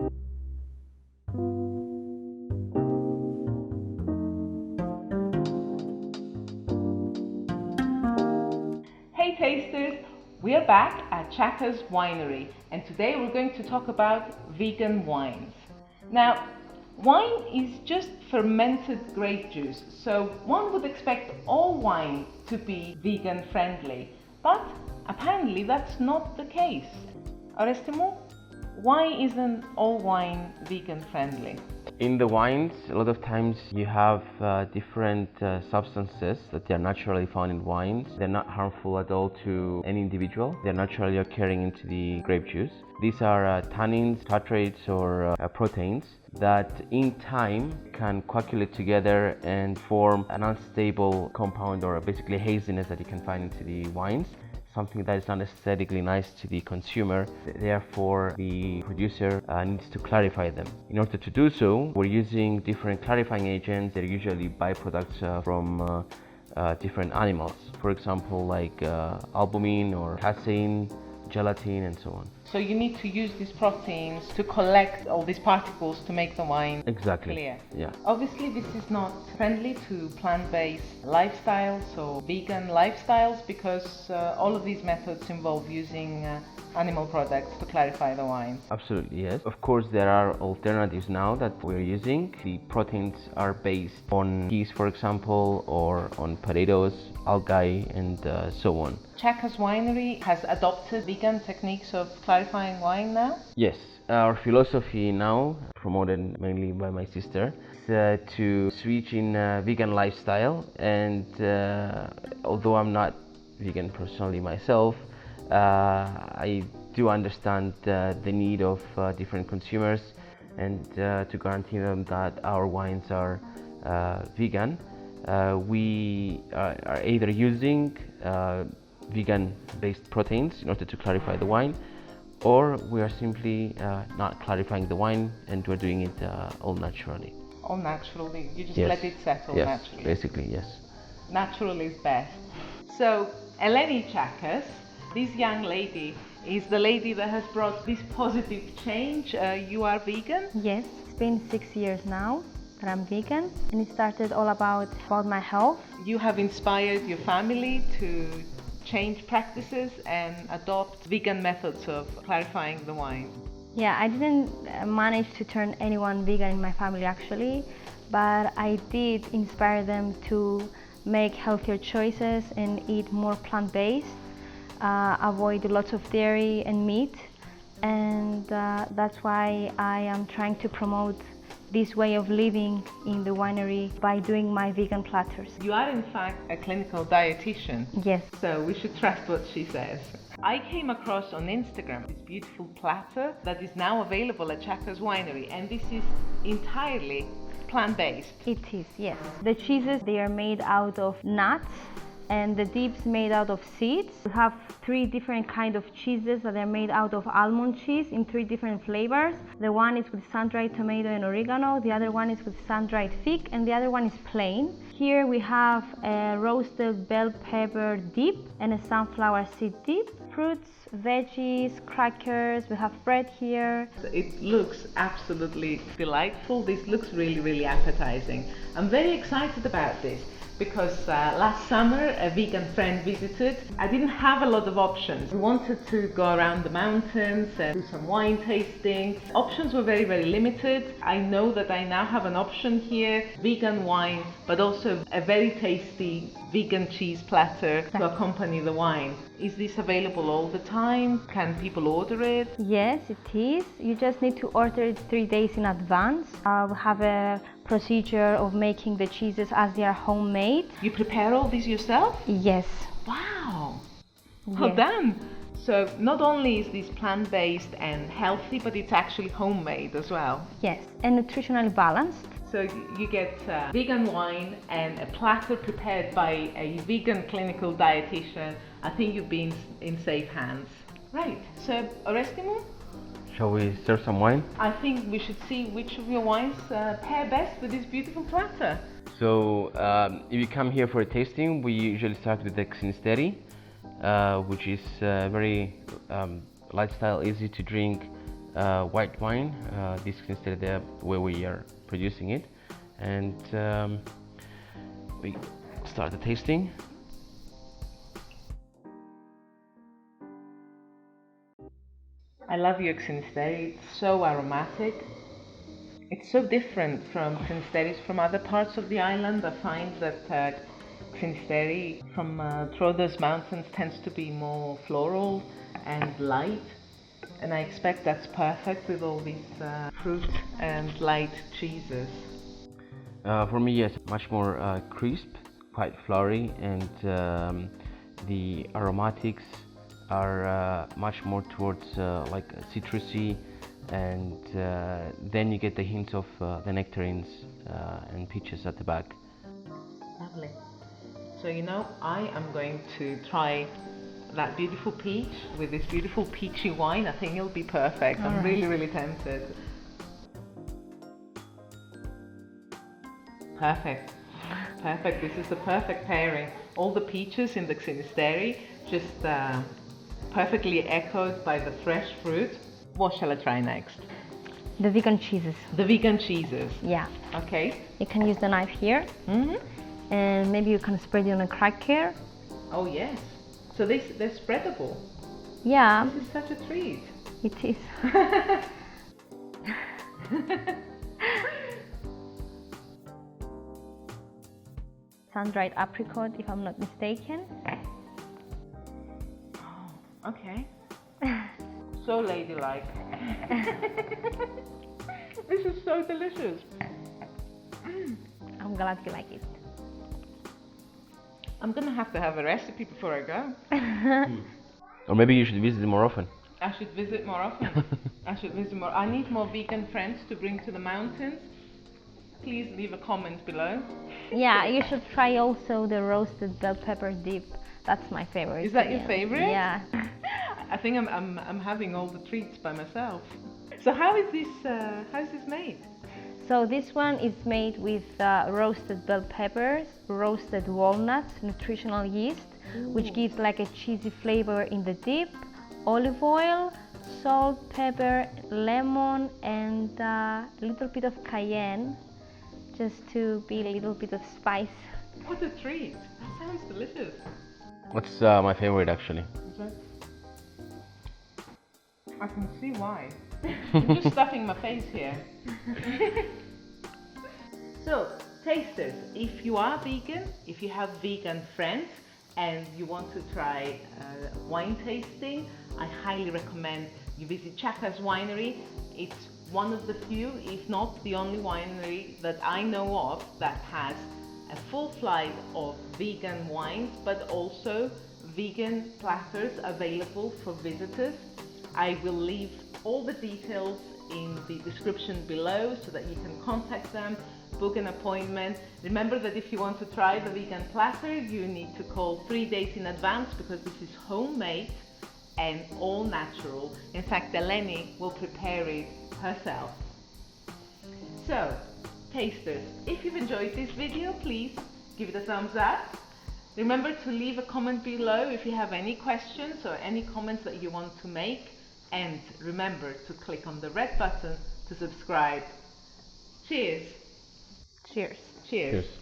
Hey tasters, we are back at Tsiakkas Winery, and today we're going to talk about vegan wines. Now, wine is just fermented grape juice, so one would expect all wine to be vegan friendly, but apparently that's not the case. Orestis, why isn't all wine vegan friendly? In the wines, a lot of times you have different substances that they are naturally found in wines. They're not harmful at all to any individual. They're naturally occurring into the grape juice. These are tannins, tartrates, or proteins that in time can coagulate together and form an unstable compound, or basically haziness that you can find into the wines. Something that is not aesthetically nice to the consumer. Therefore, the producer needs to clarify them. In order to do so, we're using different clarifying agents. They're usually byproducts from different animals. For example, like albumin or casein, gelatin, and so on. So you need to use these proteins to collect all these particles to make the wine clear. Yeah. Obviously, this is not friendly to plant-based lifestyles or vegan lifestyles, because all of these methods involve using animal products to clarify the wine. Absolutely, yes. Of course, there are alternatives now that we're using. The proteins are based on peas, for example, or on potatoes, algae, and so on. Tsiakkas Winery has adopted vegan techniques of clarifying wine now? Yes, our philosophy now, promoted mainly by my sister, is to switch in vegan lifestyle. And although I'm not vegan personally myself, I do understand the need of different consumers, and to guarantee them that our wines are vegan, we are either using vegan-based proteins in order to clarify the wine, or we are simply not clarifying the wine and we're doing it all naturally. All naturally? You just Yes. let it settle naturally? Basically, yes. Natural is best. So, Eleni Tsiakkas, this young lady, is the lady that has brought this positive change. You are vegan? Yes, it's been 6 years now that I'm vegan, and it started all about my health. You have inspired your family to change practices and adopt vegan methods of clarifying the wine. Yeah, I didn't manage to turn anyone vegan in my family actually, but I did inspire them to make healthier choices and eat more plant-based, avoid lots of dairy and meat, and that's why I am trying to promote this way of living in the winery by doing my vegan platters. You are in fact a clinical dietitian. Yes. So we should trust what she says. I came across on Instagram this beautiful platter that is now available at Tsiakkas Winery, and this is entirely plant-based. It is, yes. The cheeses, they are made out of nuts, and the dips made out of seeds. We have 3 different kinds of cheeses that are made out of almond cheese in 3 different flavors. The one is with sun-dried tomato and oregano, the other one is with sun-dried fig, and the other one is plain. Here we have a roasted bell pepper dip and a sunflower seed dip. Fruits, veggies, crackers, we have bread here. It looks absolutely delightful. This looks really, really appetizing. I'm very excited about this, because last summer a vegan friend visited. I didn't have a lot of options. We wanted to go around the mountains and do some wine tasting. Options were very, very limited. I know that I now have an option here, vegan wine, but also a very tasty vegan cheese platter to accompany the wine. Is this available all the time? Can people order it? Yes, it is. You just need to order it 3 days in advance. We have a procedure of making the cheeses as they are homemade. You prepare all this yourself? Yes. Wow! Well Yes. done! So not only is this plant-based and healthy, but it's actually homemade as well. Yes, and nutritionally balanced. So you get vegan wine and a platter prepared by a vegan clinical dietitian. I think you've been in safe hands. Right, so Orestis, Shall we serve some wine? I think we should see which of your wines pair best with this beautiful platter. So if you come here for a tasting, we usually start with the Xinisteri, which is very lifestyle, easy to drink white wine. This is instead the where we are producing it, and we start the tasting. I love your Xinisteri, it's so aromatic. It's so different from Xinisteris from other parts of the island. I find that Xinisteri from Troodos Mountains tends to be more floral and light, and I expect that's perfect with all these fruit and light cheeses. For me, yes, much more crisp, quite flowery, and the aromatics are much more towards like citrusy, and then you get the hint of the nectarines and peaches at the back. Lovely. So you know, I am going to try that beautiful peach with this beautiful peachy wine. I think it'll be perfect. I'm really, really tempted. Perfect. Perfect. This is the perfect pairing. All the peaches in the Xinisteri just perfectly echoed by the fresh fruit. What shall I try next? The vegan cheeses. The vegan cheeses. Yeah. Okay. You can use the knife here, and maybe you can spread it on a cracker. Oh yes. So they're spreadable. Yeah, This is such a treat. it is. Sun-dried apricot, if I'm not mistaken. Okay. So ladylike. This is so delicious. I'm glad you like it. I'm gonna have to have a recipe before I go. Or maybe you should visit more often. I should visit more often. I should visit more. I need more vegan friends to bring to the mountains. Please leave a comment below. Yeah, you should try also the roasted bell pepper dip. That's my favorite. Is that your favorite? Yeah. I think I'm having all the treats by myself. So how is this made? So this one is made with roasted bell peppers, roasted walnuts, nutritional yeast, which gives like a cheesy flavor in the dip, olive oil, salt, pepper, lemon, and a little bit of cayenne, just to be a little bit of spice. What a treat! That sounds delicious. What's my favorite actually? I can see why. I'm just stuffing my face here. So, tasters, if you are vegan, if you have vegan friends and you want to try wine tasting, I highly recommend you visit Tsiakkas Winery. It's one of the few, if not the only winery that I know of that has a full flight of vegan wines, but also vegan platters available for visitors. I will leave all the details in the description below so that you can contact them, book an appointment. Remember that if you want to try the vegan platter, you need to call 3 days in advance because this is homemade and all natural. In fact, Eleni will prepare it herself. So, tasters, if you've enjoyed this video, please give it a thumbs up. Remember to leave a comment below if you have any questions or any comments that you want to make. And remember to click on the red button to subscribe. Cheers! Cheers. Cheers! Cheers.